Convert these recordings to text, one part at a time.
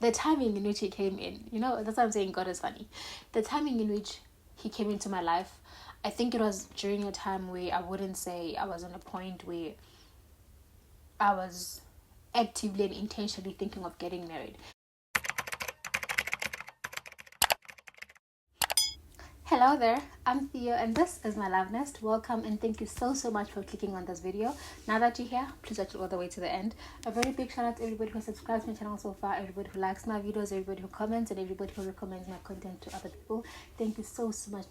the timing in which he came in, that's what I'm saying, God is funny. The timing in which he came into my life, I think it was during a time where I wouldn't say I was on a point where I was actively and intentionally thinking of getting married. Hello there, I'm Theo and this is my love nest. Welcome and thank you so much for clicking on this video. Now that you're here, please watch it all the way to the end. A very big shout out to everybody who subscribes to my channel so far, everybody who likes my videos, everybody who comments, and everybody who recommends my content to other people. Thank you so much,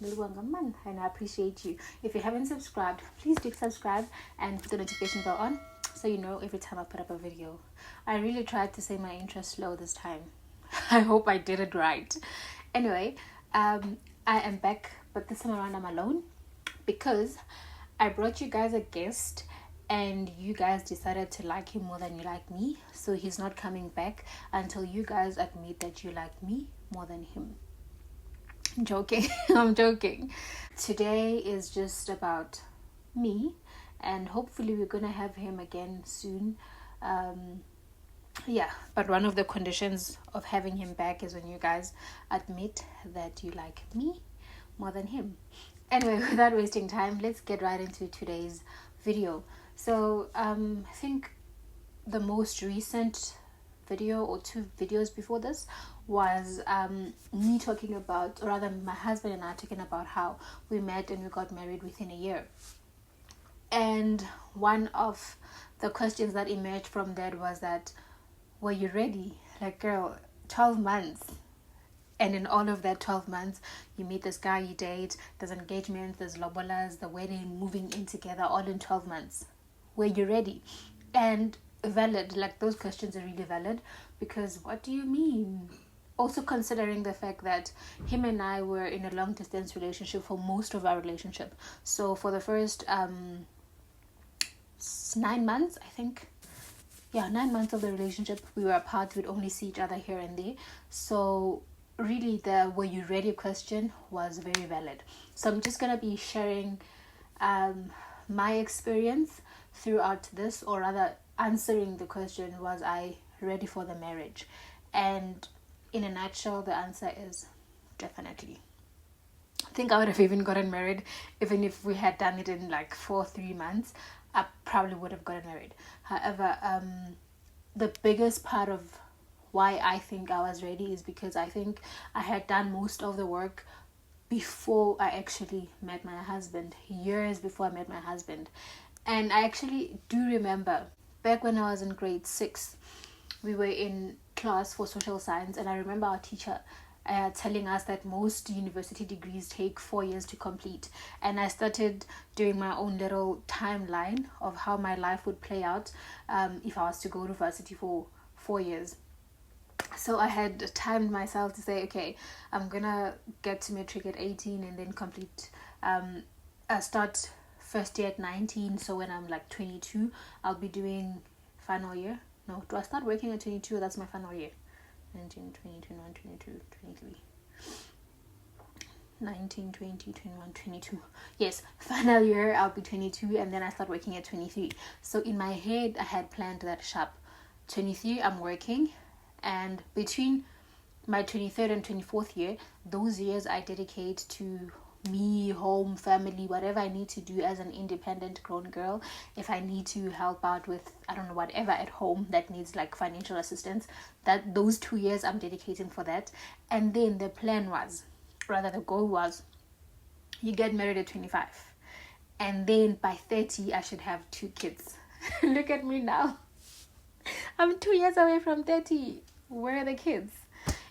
and I appreciate you. If you haven't subscribed, please do subscribe and put the notification bell on so you know every time I put up a video. I really tried to say my intro slow this time. I hope I did it right. Anyway, I am back, but this time around I'm alone because I brought you guys a guest and you guys decided to like him more than you like me. So he's not coming back until you guys admit that you like me more than him. I'm joking. I'm joking. Today is just about me and hopefully we're going to have him again soon. Yeah, but one of the conditions of having him back is when you guys admit that you like me more than him. Anyway, without wasting time, let's get right into today's video. So I think the most recent video or two videos before this was me talking about, or rather my husband and I talking about how we met and we got married within a year. And one of the questions that emerged from that was that, were you ready? Like, girl, 12 months. And in all of that 12 months, you meet this guy, you date, there's engagement, there's lobolas, the wedding, moving in together, all in 12 months. Were you ready? And valid, like those questions are really valid because what do you mean? Also considering the fact that him and I were in a long distance relationship for most of our relationship. So for the first 9 months, I think, 9 months of the relationship, we were apart. We'd only see each other here and there. So really the were you ready question was very valid. So I'm just gonna be sharing my experience throughout this, or rather answering the question, was I ready for the marriage? And in a nutshell, the answer is definitely. I think I would have even gotten married even if we had done it in like 3 months. I probably would have gotten married. However, the biggest part of why I think I was ready is because I think I had done most of the work before I actually met my husband, years before I met my husband. And I actually do remember back when I was in grade 6, we were in class for social science, and I remember our teacher telling us that most university degrees take 4 years to complete. And I started doing my own little timeline of how my life would play out if I was to go to university for 4 years. So I had timed myself to say, okay, I'm gonna get to matric at 18 and then complete I start first year at 19. So when I'm like 22, I'll be doing final year. No, do I start working at 22? That's my final year. 19, 20, 21, 22, 23. 19, 20, 21, 22. Yes, final year I'll be 22 and then I start working at 23. So in my head I had planned that sharp. 23 I'm working, and between my 23rd and 24th year, those years I dedicate to me, home, family, whatever I need to do as an independent grown girl. If I need to help out with, I don't know, whatever at home that needs like financial assistance, that those 2 years I'm dedicating for that. And then the plan was, rather the goal was, you get married at 25 and then by 30 I should have 2 kids. Look at me now. I'm 2 years away from 30. Where are the kids?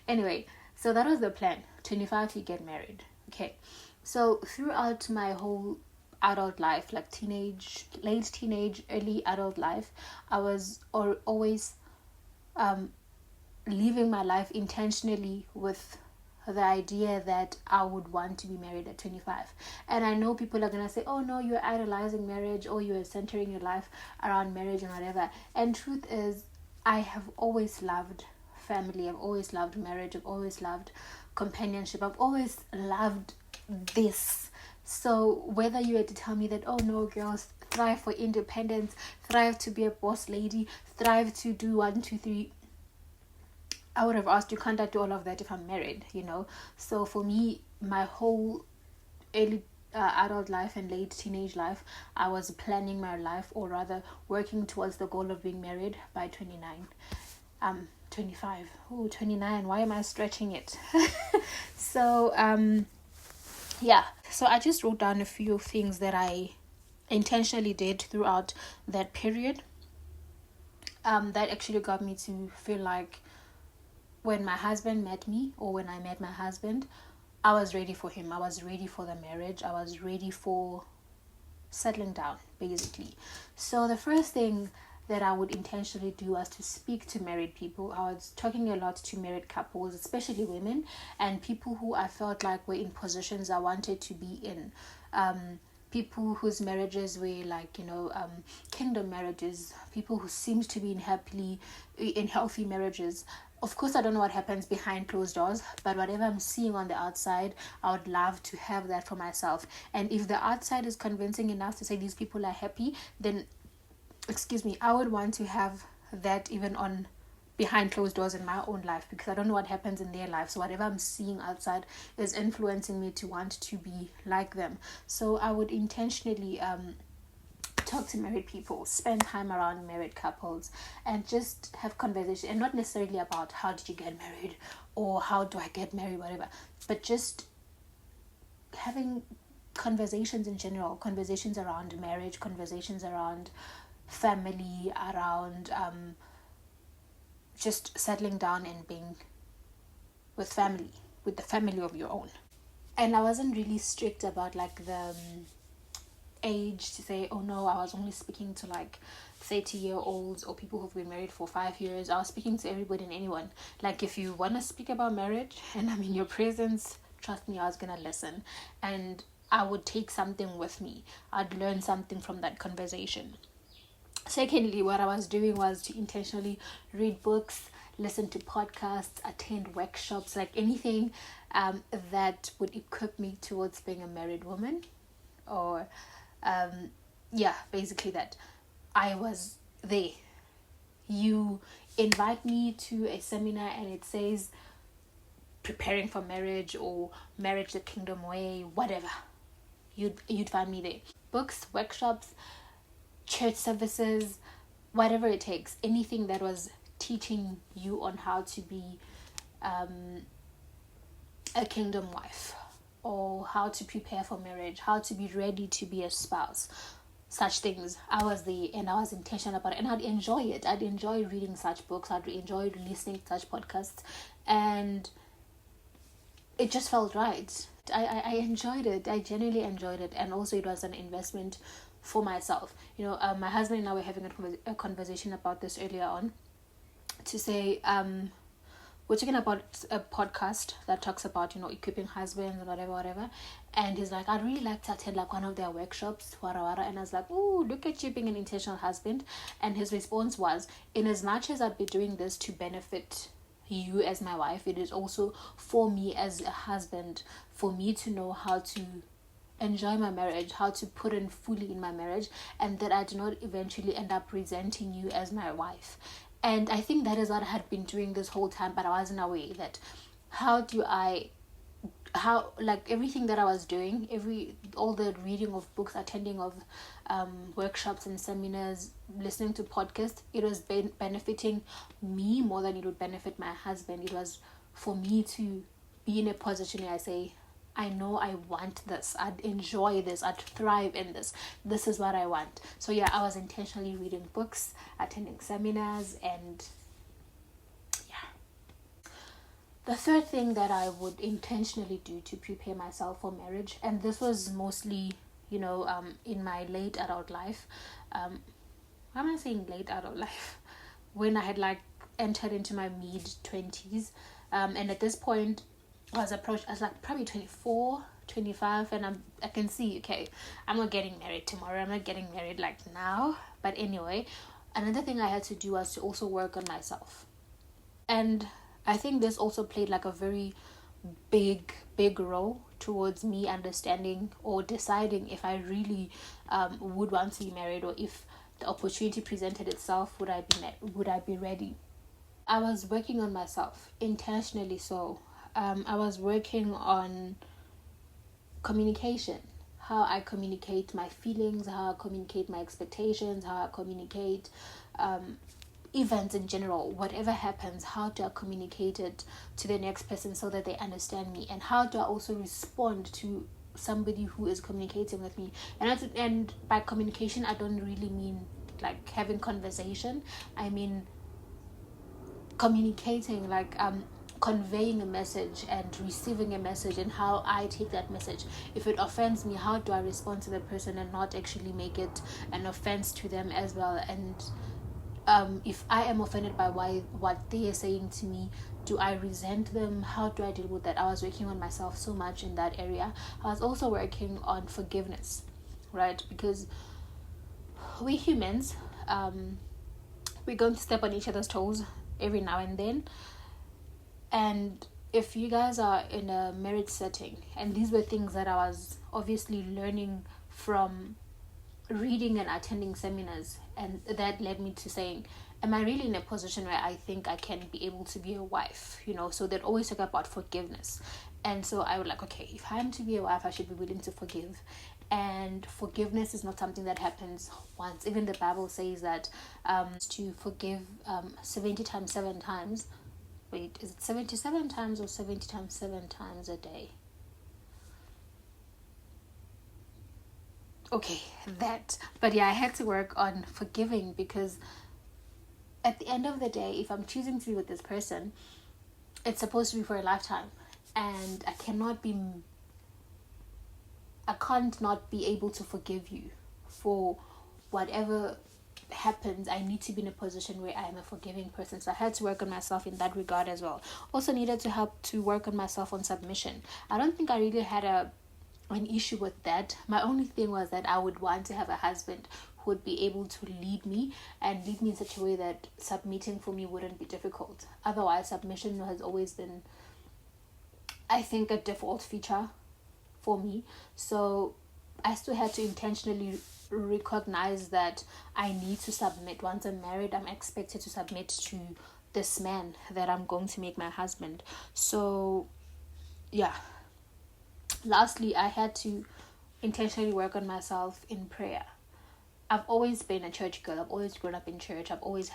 Anyway, so that was the plan. 25 you get married. Okay. So throughout my whole adult life, like teenage, late teenage, early adult life, I was always living my life intentionally with the idea that I would want to be married at 25. And I know people are going to say, oh no, you're idolizing marriage, or you're centering your life around marriage and whatever. And truth is, I have always loved family. I've always loved marriage. I've always loved companionship. I've always loved this. So whether you had to tell me that, oh no, girls, thrive for independence, thrive to be a boss lady, thrive to do 1, 2, 3, I would have asked you, can't I do all of that if I'm married, So for me, my whole early adult life and late teenage life, I was planning my life, or rather working towards the goal of being married by 29. 25. Oh, 29. Why am I stretching it? So, yeah. So I just wrote down a few things that I intentionally did throughout that period. That actually got me to feel like when my husband met me, or when I met my husband, I was ready for him. I was ready for the marriage. I was ready for settling down, basically. So the first thing that I would intentionally do was to speak to married people. I was talking a lot to married couples, especially women, and people who I felt like were in positions I wanted to be in. People whose marriages were like, kingdom marriages, people who seemed to be in healthy marriages. Of course, I don't know what happens behind closed doors, but whatever I'm seeing on the outside, I would love to have that for myself. And if the outside is convincing enough to say these people are happy, then, I would want to have that even on behind closed doors in my own life, because I don't know what happens in their life. So whatever I'm seeing outside is influencing me to want to be like them. So I would intentionally talk to married people, spend time around married couples, and just have conversation, and not necessarily about how did you get married or how do I get married, whatever, but just having conversations in general, conversations around marriage, conversations around family, around just settling down and being with the family of your own. And I wasn't really strict about like the age to say, oh no, I was only speaking to like 30-year-olds or people who've been married for 5 years. I was speaking to everybody and anyone. Like, if you want to speak about marriage and I'm in your presence, trust me, I was gonna listen, and I would take something with me. I'd learn something from that conversation. Secondly, what I was doing was to intentionally read books, listen to podcasts, attend workshops, like anything that would equip me towards being a married woman, or basically that. I was there. You invite me to a seminar and it says preparing for marriage or marriage the kingdom way, whatever, you'd find me there. Books, workshops, church services, whatever it takes, anything that was teaching you on how to be a kingdom wife, or how to prepare for marriage, how to be ready to be a spouse, such things. I was there and I was intentional about it, and I'd enjoy it. I'd enjoy reading such books, I'd enjoy listening to such podcasts, and it just felt right. I enjoyed it. I genuinely enjoyed it, and also it was an investment for myself. My husband and I were having a conversation about this earlier on, to say we're talking about a podcast that talks about equipping husbands and whatever, and he's like, I'd really like to attend like one of their workshops, and I was like, oh, look at you being an intentional husband. And his response was, in as much as I'd be doing this to benefit you as my wife, it is also for me as a husband, for me to know how to enjoy my marriage, how to put in fully in my marriage, and that I do not eventually end up resenting you as my wife. And I think that is what I had been doing this whole time, but I wasn't aware that like everything that I was doing, all the reading of books, attending of workshops and seminars, listening to podcasts, it was benefiting me more than it would benefit my husband. It was for me to be in a position where I say, I know I want this, I'd enjoy this, I'd thrive in this. This is what I want. So yeah, I was intentionally reading books, attending seminars, and yeah. The third thing that I would intentionally do to prepare myself for marriage, and this was mostly, in my late adult life. Why am I saying late adult life? When I had like entered into my mid-20s, and at this point, I was like probably 24, 25, and I can see, okay, I'm not getting married tomorrow. I'm not getting married like now. But anyway, another thing I had to do was to also work on myself. And I think this also played like a very big role towards me understanding or deciding if I really would want to be married, or if the opportunity presented itself, would I be ready. I was working on myself intentionally. So I was working on communication, how I communicate my feelings, how I communicate my expectations, how I communicate events in general. Whatever happens, how do I communicate it to the next person so that they understand me, and how do I also respond to somebody who is communicating with me. And by communication, I don't really mean like having conversation. I mean communicating, like conveying a message and receiving a message, and how I take that message. If it offends me, how do I respond to the person and not actually make it an offense to them as well. And if I am offended by what they are saying to me, do I resent them? How do I deal with that? I was working on myself so much in that area. I was also working on forgiveness, right? Because we humans, we're going to step on each other's toes every now and then. And if you guys are in a marriage setting, and these were things that I was obviously learning from reading and attending seminars, and that led me to saying, am I really in a position where I think I can be able to be a wife? So they'd always talk about forgiveness. And so I was like, okay, if I'm to be a wife, I should be willing to forgive. And forgiveness is not something that happens once. Even the Bible says that to forgive 70 times 7 times. Wait, is it 77 times or 70 times 7 times a day? Okay, that. But yeah, I had to work on forgiving, because at the end of the day, if I'm choosing to be with this person, it's supposed to be for a lifetime. And I can't not be able to forgive you for whatever happens. I need to be in a position where I am a forgiving person. So I had to work on myself in that regard as well. Also needed to help to work on myself on submission. I don't think I really had an issue with that. My only thing was that I would want to have a husband who would be able to lead me, and lead me in such a way that submitting for me wouldn't be difficult. Otherwise, submission has always been, I think, a default feature for me. So I still had to intentionally recognize that I need to submit. Once I'm married, I'm expected to submit to this man that I'm going to make my husband. So yeah, lastly, I had to intentionally work on myself in prayer. I've always been a church girl. I've always grown up in church. I've always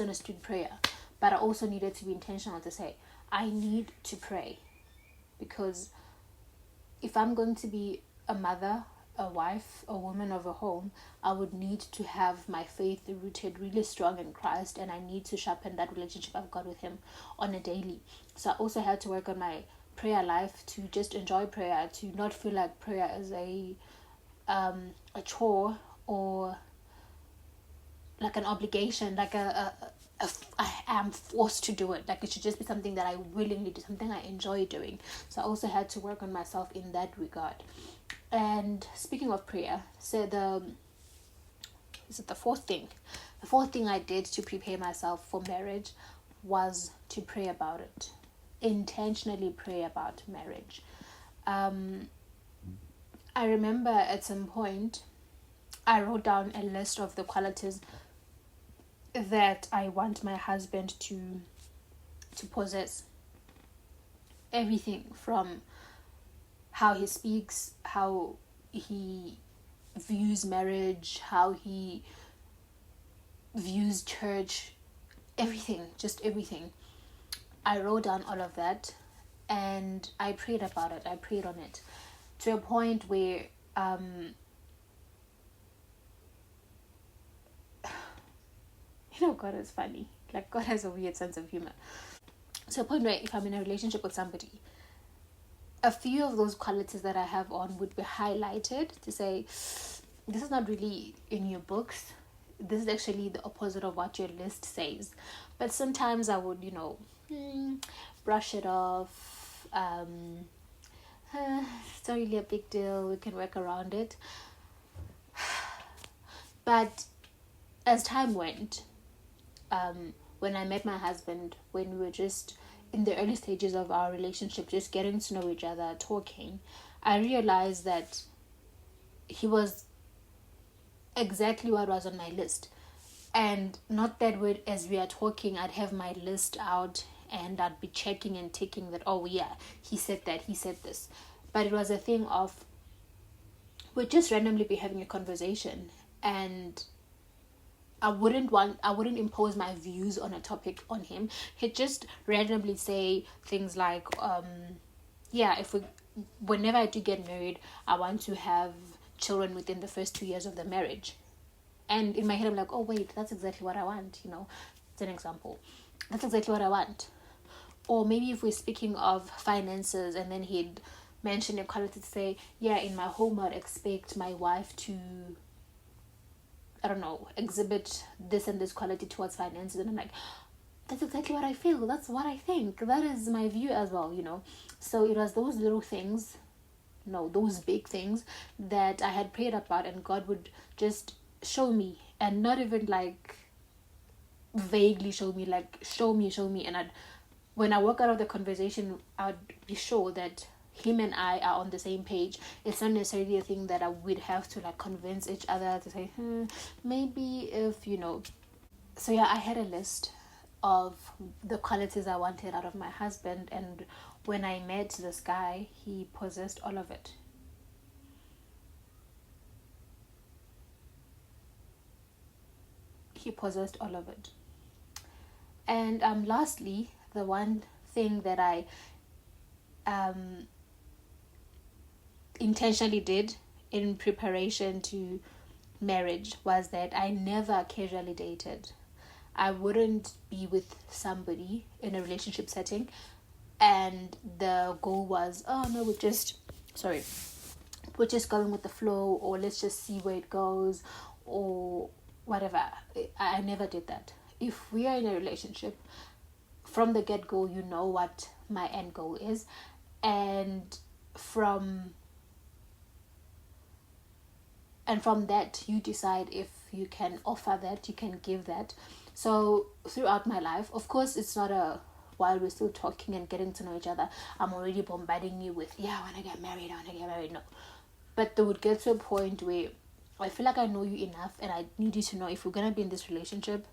understood prayer. But I also needed to be intentional to say, I need to pray. Because if I'm going to be a mother, a wife, a woman of a home, I would need to have my faith rooted really strong in Christ, and I need to sharpen that relationship I've got with Him on a daily. So I also had to work on my prayer life, to just enjoy prayer, to not feel like prayer is a chore, or like an obligation, like I am forced to do it. Like, it should just be something that I willingly do, something I enjoy doing. So I also had to work on myself in that regard. And speaking of prayer, so the fourth thing I did to prepare myself for marriage was to pray about it. Intentionally pray about marriage. I remember at some point I wrote down a list of the qualities that I want my husband to possess. Everything from how he speaks, how he views marriage, how he views church, everything, just everything. I wrote down all of that, and I prayed about it. I prayed on it to a point where God is funny. Like, God has a weird sense of humor. To a point where if I'm in a relationship with somebody, a few of those qualities that I have on would be highlighted to say, this is not really in your books. This is actually the opposite of what your list says. But sometimes I would, brush it off. It's not really a big deal. We can work around it. But as time went, when I met my husband, when we were just in the early stages of our relationship, just getting to know each other, talking, I realized that he was exactly what was on my list. And not that as we are talking, I'd have my list out and I'd be checking and ticking that, oh yeah, he said that, he said this. But it was a thing of, we'd just randomly be having a conversation, and I wouldn't impose my views on a topic on him. He'd just randomly say things like, yeah, whenever I do get married, I want to have children within the first 2 years of the marriage. And in my head, I'm like, oh wait, that's exactly what I want, it's an example. That's exactly what I want. Or maybe if we're speaking of finances, and then he'd mention equality, to say, yeah, in my home I'd expect my wife to, I don't know, exhibit this and this quality towards finances. And I'm like, that's exactly what I feel, that's what I think, that is my view as well. So it was those little things, no, those big things that I had prayed about, and God would just show me, and not even like vaguely show me, like show me. And when I walk out of the conversation, I'd be sure that him and I are on the same page. It's not necessarily a thing that I would have to like convince each other to say, maybe if So yeah, I had a list of the qualities I wanted out of my husband, and when I met this guy, he possessed all of it. He possessed all of it. And lastly, the one thing that I intentionally did in preparation to marriage was that I never casually dated. I wouldn't be with somebody in a relationship setting and the goal was, oh no, we're just going with the flow, or let's just see where it goes, or whatever. I never did that. If we are in a relationship, from the get-go, you know what my end goal is, and from that you decide if you can offer that, you can give that. So throughout my life, of course, it's not a while we're still talking and getting to know each other, I'm already bombarding you with, yeah, I want to get married, no. But there would get to a point where I feel like I know you enough, and I need you to know, if we're going to be in this relationship,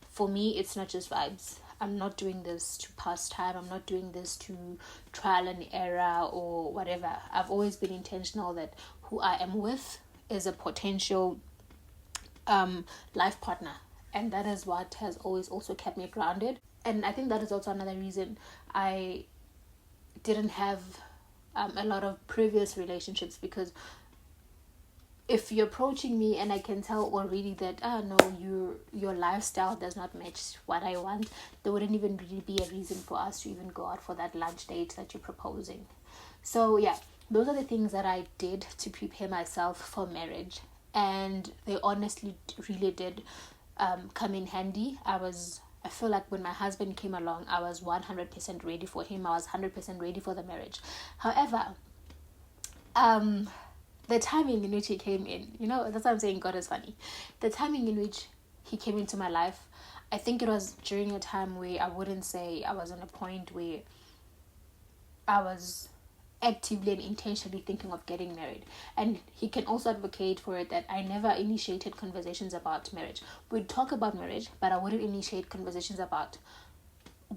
for me, it's not just vibes. I'm not doing this to pass time. I'm not doing this to trial and error or whatever. I've always been intentional that who I am with is a potential life partner. And that is what has always also kept me grounded. And I think that is also another reason I didn't have a lot of previous relationships, because if you're approaching me and I can tell already that, no, your lifestyle does not match what I want, there wouldn't even really be a reason for us to even go out for that lunch date that you're proposing. So yeah, those are the things that I did to prepare myself for marriage, and they honestly really did come in handy. I feel like when my husband came along, I was 100% ready for him. I was 100% ready for the marriage. However, the timing in which he came in, that's why I'm saying God is funny. The timing in which he came into my life, I think it was during a time where I wouldn't say I was on a point where I was actively and intentionally thinking of getting married. And he can also advocate for it that I never initiated conversations about marriage. We'd talk about marriage, but I wouldn't initiate conversations about,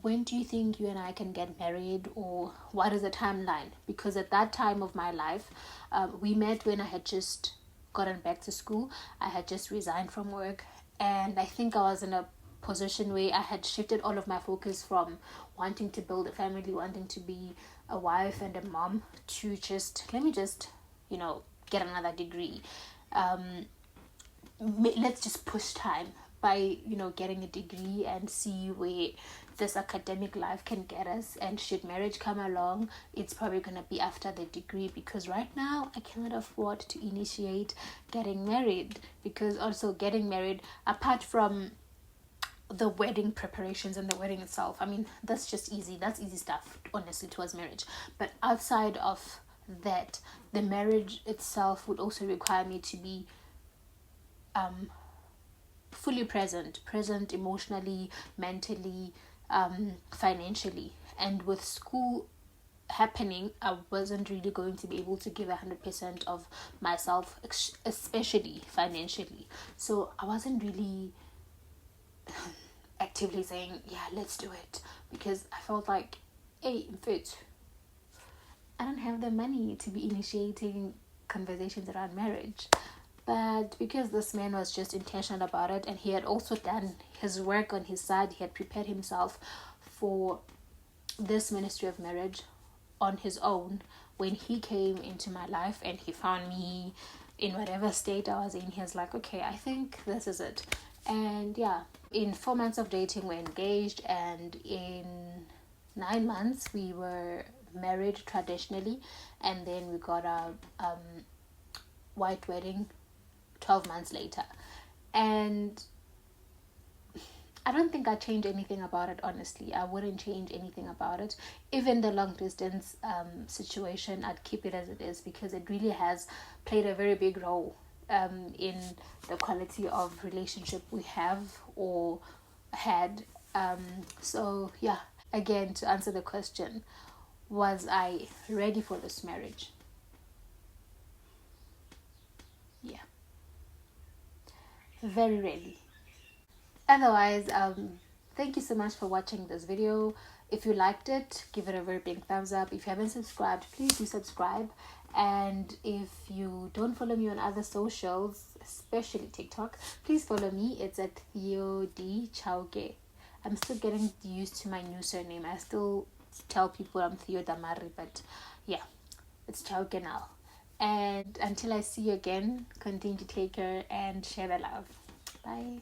when do you think you and I can get married, or what is the timeline? Because at that time of my life, we met when I had just gotten back to school. I had just resigned from work, and I think I was in a position where I had shifted all of my focus from wanting to build a family, wanting to be a wife and a mom, to let me just get another degree. Let's just push time by getting a degree and see where this academic life can get us. And should marriage come along, it's probably going to be after the degree, because right now I cannot afford to initiate getting married. Because also getting married, apart from the wedding preparations and the wedding itself, I mean, that's easy stuff, honestly, towards marriage. But outside of that, the marriage itself would also require me to be fully present emotionally, mentally, financially. And with school happening, I wasn't really going to be able to give 100% of myself, especially financially. So I wasn't really actively saying, yeah, let's do it, because I felt like, hey, fit, I don't have the money to be initiating conversations around marriage. But because this man was just intentional about it, and he had also done his work on his side, he had prepared himself for this ministry of marriage on his own. When he came into my life and he found me in whatever state I was in, he was like, okay, I think this is it. And yeah, in 4 months of dating, we're engaged, and in 9 months we were married traditionally, and then we got a white wedding 12 months later. And I don't think I'd change anything about it, honestly. I wouldn't change anything about it. Even the long distance situation, I'd keep it as it is, because it really has played a very big role in the quality of relationship we have or had. So, yeah, again, to answer the question, was I ready for this marriage? Yeah, very ready. Otherwise, thank you so much for watching this video. If you liked it, give it a very big thumbs up. If you haven't subscribed, please do subscribe. And if you don't follow me on other socials, especially TikTok, please follow me. It's at Theo D Chauke. I'm still getting used to my new surname. I still tell people I'm Theo Damari, but yeah, it's Chauke now. And until I see you again, continue to take care and share the love. Bye.